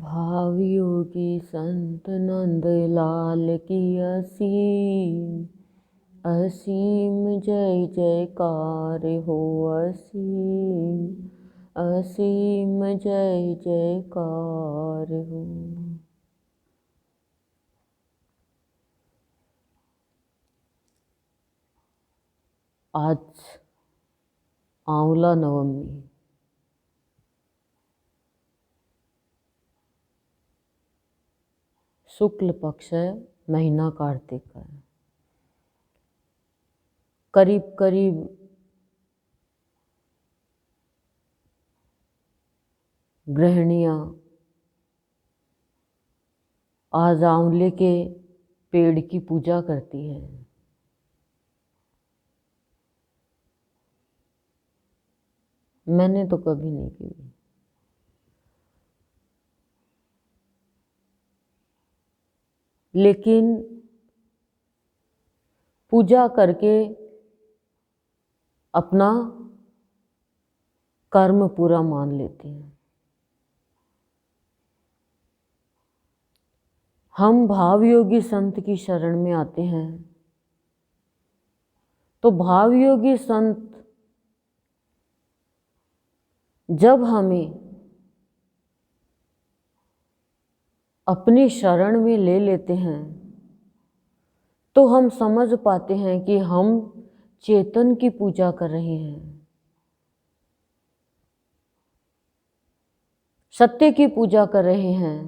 भाव योगी संत नंद लाल की असीम असीम जय जयकार हो। असीम असीम जय जयकार हो। आज आंवला नवमी, शुक्ल पक्ष है, महीना कार्तिक है। करीब करीब गृहिणियाँ आज आंवले के पेड़ की पूजा करती है। मैंने तो कभी नहीं की, लेकिन पूजा करके अपना कर्म पूरा मान लेते हैं। हम भावयोगी संत की शरण में आते हैं तो भावयोगी संत जब हमें अपनी शरण में ले लेते हैं तो हम समझ पाते हैं कि हम चेतन की पूजा कर रहे हैं, सत्य की पूजा कर रहे हैं।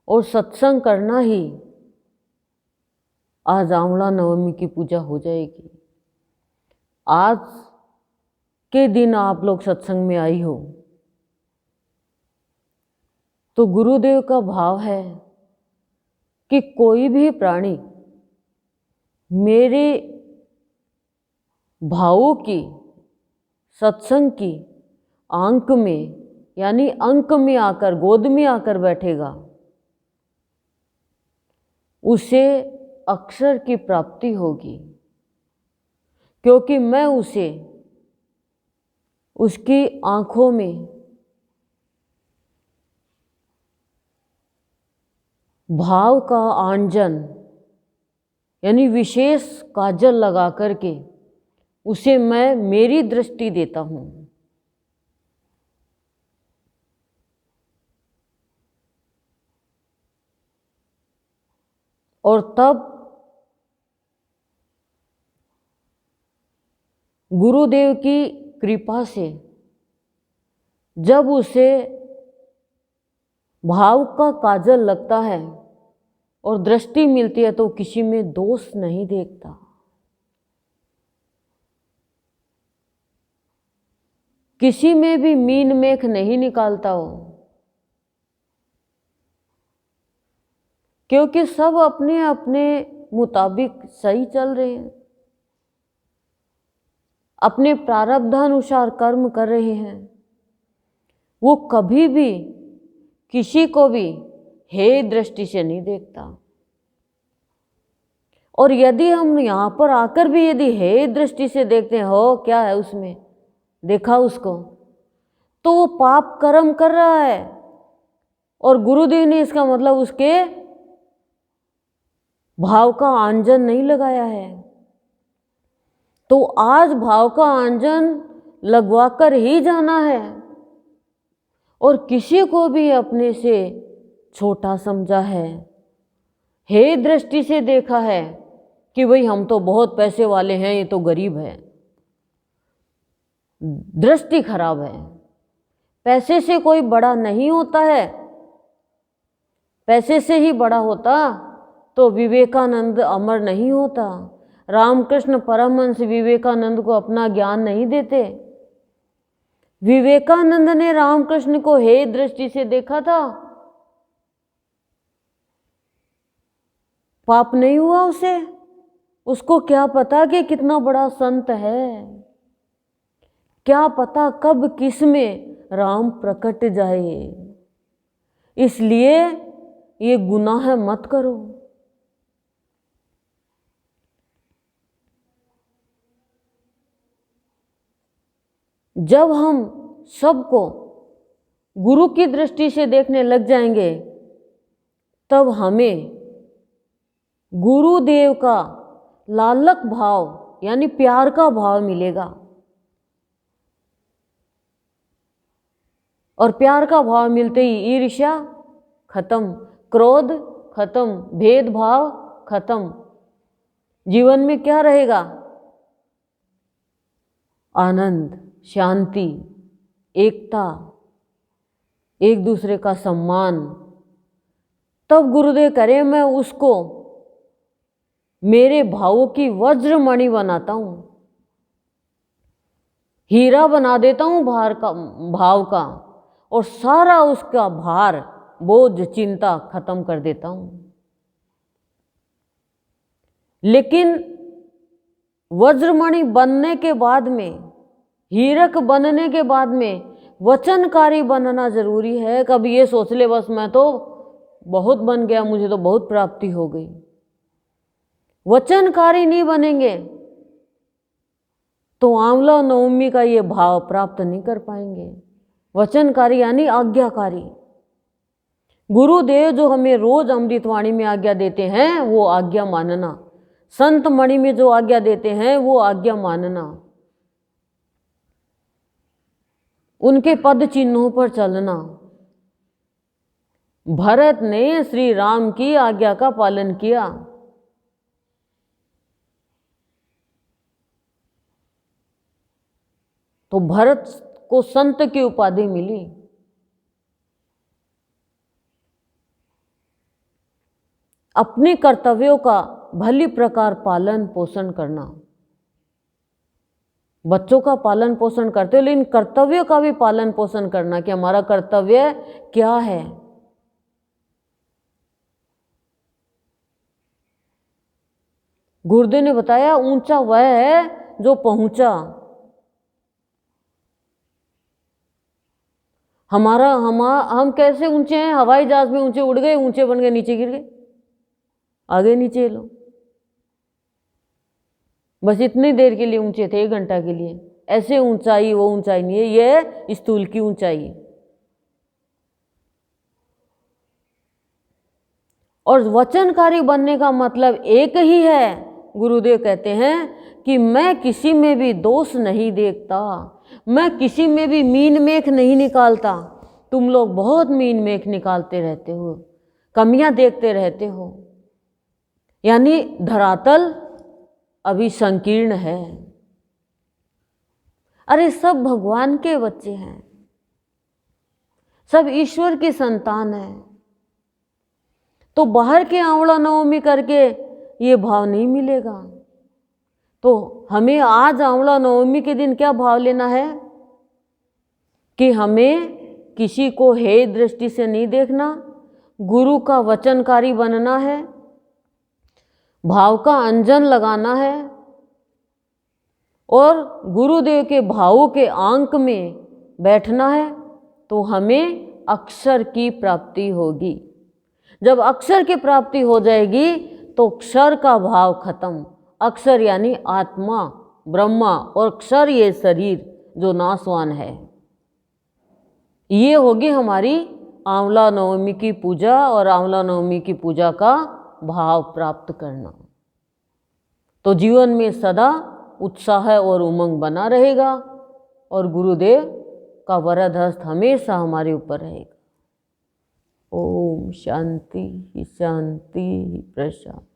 और सत्संग करना ही आज आंवला नवमी की पूजा हो जाएगी। आज के दिन आप लोग सत्संग में आई हो तो गुरुदेव का भाव है कि कोई भी प्राणी मेरे भावों की, सत्संग की आंक में यानी अंक में आकर, गोद में आकर बैठेगा, उसे अक्षर की प्राप्ति होगी, क्योंकि मैं उसे उसकी आंखों में भाव का आंजन यानी विशेष काजल लगा करके उसे मैं मेरी दृष्टि देता हूँ। और तब गुरुदेव की कृपा से जब उसे भाव का काजल लगता है और दृष्टि मिलती है तो किसी में दोष नहीं देखता, किसी में भी मीन मेख नहीं निकालता हो, क्योंकि सब अपने अपने मुताबिक सही चल रहे हैं, अपने प्रारब्धानुसार कर्म कर रहे हैं। वो कभी भी किसी को भी हे दृष्टि से नहीं देखता। और यदि हम यहाँ पर आकर भी यदि हे दृष्टि से देखते हैं, हो क्या है उसमें, देखा उसको, तो वो पाप कर्म कर रहा है और गुरुदेव ने इसका मतलब उसके भाव का आंजन नहीं लगाया है। तो आज भाव का आंजन लगवा कर ही जाना है। और किसी को भी अपने से छोटा समझा है, हे दृष्टि से देखा है कि भाई हम तो बहुत पैसे वाले हैं, ये तो गरीब है, दृष्टि खराब है। पैसे से कोई बड़ा नहीं होता है। पैसे से ही बड़ा होता तो विवेकानंद अमर नहीं होता, रामकृष्ण परमहंस विवेकानंद को अपना ज्ञान नहीं देते। विवेकानंद ने रामकृष्ण को हे दृष्टि से देखा था, पाप नहीं हुआ उसे। उसको क्या पता कि कितना बड़ा संत है, क्या पता कब किस में राम प्रकट जाए। इसलिए ये गुनाह मत करो। जब हम सबको गुरु की दृष्टि से देखने लग जाएंगे, तब हमें गुरुदेव का लालक भाव यानी प्यार का भाव मिलेगा। और प्यार का भाव मिलते ही ईर्ष्या खत्म, क्रोध खत्म, भेदभाव खत्म। जीवन में क्या रहेगा? आनंद, शांति, एकता, एक दूसरे का सम्मान। तब गुरुदेव करे मैं उसको मेरे भावों की वज्रमणि बनाता हूं, हीरा बना देता हूं भाव का, और सारा उसका भार, बोझ, चिंता खत्म कर देता हूं। लेकिन वज्रमणि बनने के बाद में, हीरक बनने के बाद में वचनकारी बनना जरूरी है। कभी ये सोच ले बस मैं तो बहुत बन गया, मुझे तो बहुत प्राप्ति हो गई। वचनकारी नहीं बनेंगे तो आंवला नवमी का ये भाव प्राप्त नहीं कर पाएंगे। वचनकारी यानी आज्ञाकारी। गुरुदेव जो हमें रोज अमृतवाणी में आज्ञा देते हैं वो आज्ञा मानना, संत मणि में जो आज्ञा देते हैं वो आज्ञा मानना, उनके पद चिन्हों पर चलना। भरत ने श्री राम की आज्ञा का पालन किया। तो भरत को संत की उपाधि मिली। अपने कर्तव्यों का भली प्रकार पालन पोषण करना। बच्चों का पालन पोषण करते हो, लेकिन कर्तव्यों का भी पालन पोषण करना कि हमारा कर्तव्य क्या है। गुरुदेव ने बताया ऊंचा वह है जो पहुंचा। हम कैसे ऊंचे हैं? हवाई जहाज में ऊंचे उड़ गए, ऊंचे बन गए, नीचे गिर गए, आगे नीचे लो। बस इतनी देर के लिए ऊंचे थे, 1 घंटा के लिए। ऐसे ऊंचाई वो ऊंचाई नहीं है, ये स्थूल की ऊंचाई है। और वचनकारी बनने का मतलब एक ही है। गुरुदेव कहते हैं कि मैं किसी में भी दोष नहीं देखता, मैं किसी में भी मीन मेख नहीं निकालता। तुम लोग बहुत मीन मेख निकालते रहते हो, कमियां देखते रहते हो, यानी धरातल अभी संकीर्ण है। अरे सब भगवान के बच्चे हैं, सब ईश्वर की संतान है। तो बाहर के आंवला नवमी करके ये भाव नहीं मिलेगा। तो हमें आज आंवला नवमी के दिन क्या भाव लेना है कि हमें किसी को हेय दृष्टि से नहीं देखना, गुरु का वचनकारी बनना है, भाव का अंजन लगाना है और गुरुदेव के भावों के अंक में बैठना है। तो हमें अक्षर की प्राप्ति होगी। जब अक्षर की प्राप्ति हो जाएगी तो क्षर का भाव खत्म। अक्षर यानी आत्मा, ब्रह्मा, और क्षर ये शरीर जो नाशवान है। ये होगी हमारी आंवला नवमी की पूजा और आंवला नवमी की पूजा का भाव प्राप्त करना। तो जीवन में सदा उत्साह और उमंग बना रहेगा और गुरुदेव का वरद हस्त हमेशा हमारे ऊपर रहेगा। ओम शांति शांति प्रशांति।